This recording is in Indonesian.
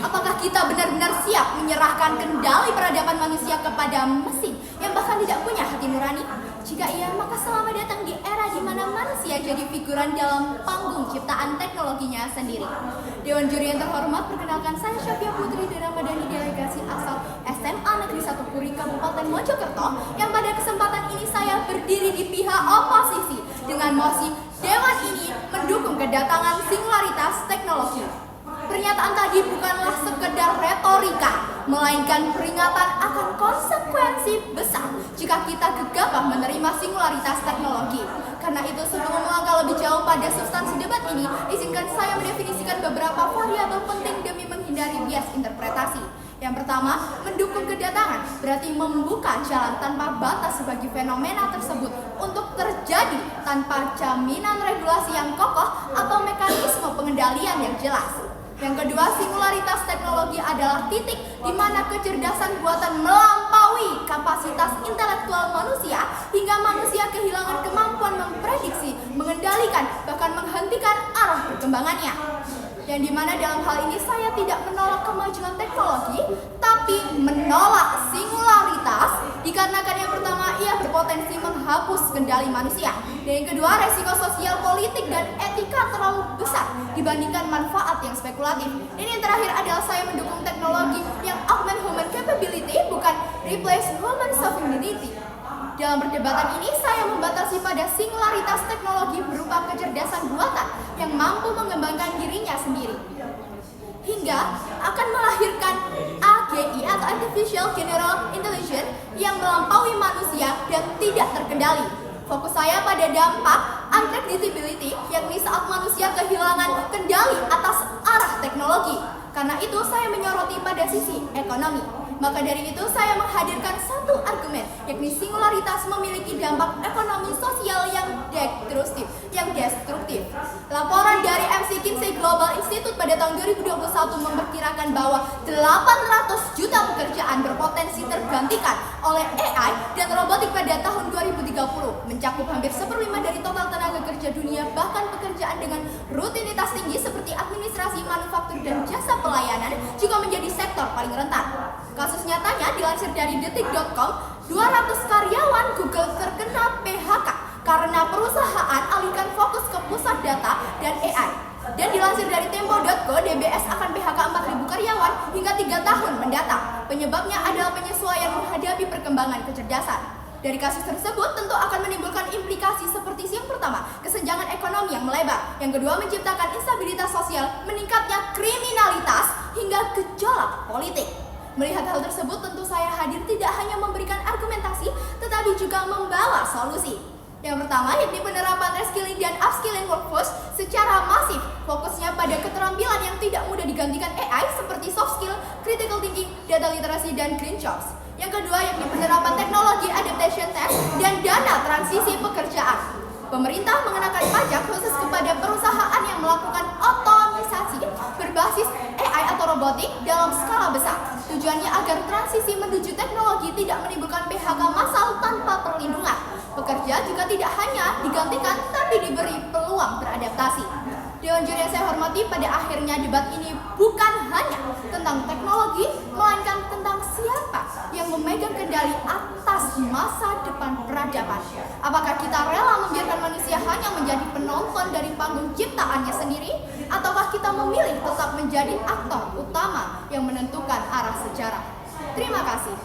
Apakah kita benar-benar siap menyerahkan kendali peradaban manusia kepada mesin yang bahkan tidak punya hati nurani? Jika iya, maka selamat datang di era di mana manusia jadi figuran dalam panggung ciptaan teknologinya sendiri. Dewan juri yang terhormat, perkenalkan saya Syafia Putri dari Ramadhani, delegasi asal SMA Negeri 1 Puri, Kabupaten Mojokerto, yang pada kesempatan ini saya berdiri di pihak oposisi dengan mosi Dewan ini mendukung kedatangan singularitas teknologi. Pernyataan tadi bukanlah sekedar retorika, melainkan peringatan akan konsekuensi besar jika kita gegabah menerima singularitas teknologi. Karena itu, sebelum melangkah lebih jauh pada substansi debat ini, izinkan saya mendefinisikan beberapa variabel penting demi menghindari bias interpretasi. Yang pertama, mendukung kedatangan berarti membuka jalan tanpa batas bagi fenomena tersebut untuk terjadi tanpa jaminan regulasi yang kokoh atau mekanisme pengendalian yang jelas. Yang kedua, singularitas teknologi adalah titik di mana kecerdasan buatan melampaui kapasitas intelektual manusia hingga manusia kehilangan kemampuan memprediksi, mengendalikan, bahkan menghentikan arah perkembangannya. Yang dimana dalam hal ini saya tidak menolak kemajuan teknologi, tapi menolak singularitas dikarenakan yang pertama, ia berpotensi menghapus kendali manusia, dan yang kedua, resiko sosial, politik, dan etika terlalu besar dibandingkan manfaat yang spekulatif. Dan yang terakhir adalah saya mendukung teknologi yang augment human capability, bukan replace human sovereignty. Dalam perdebatan ini, saya membatasi pada singularitas teknologi berupa kecerdasan buatan yang mampu mengembangkan dirinya sendiri, hingga akan melahirkan AGI atau Artificial General Intelligence yang melampaui manusia dan tidak terkendali. Fokus saya pada dampak unpredictability, yakni saat manusia kehilangan kendali atas arah teknologi. Karena itu, saya menyoroti pada sisi ekonomi. Maka dari itu, saya menghadirkan satu argumen, yakni singularitas memiliki dampak ekonomi sosial yang destruktif. Laporan dari McKinsey Global Institute pada tahun 2021 memperkirakan bahwa 800 juta pekerjaan berpotensi tergantikan oleh AI dan robotik pada tahun 2030, mencakup hampir 1/5 dari total tenaga kerja dunia. Bahkan pekerjaan dengan rutinitas tinggi seperti administrasi, manufaktur, dan jasa pelayanan juga menjadi sektor paling rentan. Kasus nyatanya dilansir dari detik.com, 200 karyawan Google terkena PHK karena perusahaan alihkan fokus ke pusat data dan AI. Dan dilansir dari tempo.co, DBS akan PHK 4.000 karyawan hingga 3 tahun mendatang. Penyebabnya adalah penyesuaian menghadapi perkembangan kecerdasan. Dari kasus tersebut tentu akan menimbulkan implikasi seperti yang pertama, kesenjangan ekonomi yang melebar. Yang kedua, menciptakan instabilitas sosial, meningkatnya kriminalitas, hingga gejolak politik. Melihat hal tersebut, tentu saya hadir tidak hanya memberikan argumentasi, tetapi juga membawa solusi. Yang pertama, yakni penerapan reskilling dan upskilling workforce secara masif, fokusnya pada keterampilan yang tidak mudah digantikan AI seperti soft skill, critical thinking, data literacy, dan green jobs. Yang kedua, yakni penerapan teknologi adaptation tax dan dana transisi pekerjaan. Pemerintah mengenakan pajak khusus kepada perusahaan yang melakukan otomisasi berbasis AI atau robotik dalam skala besar. Tujuannya agar transisi menuju teknologi tidak menimbulkan PHK massal tanpa perlindungan. Pekerja juga tidak hanya digantikan, tapi diberi peluang beradaptasi. Dewan juri yang saya hormati, pada akhirnya debat ini bukan hanya tentang teknologi, melainkan tentang siapa yang memegang kendali atas masa depan peradaban. Apakah kita rela membiarkan manusia hanya menjadi penonton dari panggung ciptaannya sendiri, ataukah kita memilih tetap menjadi aktor utama yang menentukan arah sejarah? Terima kasih.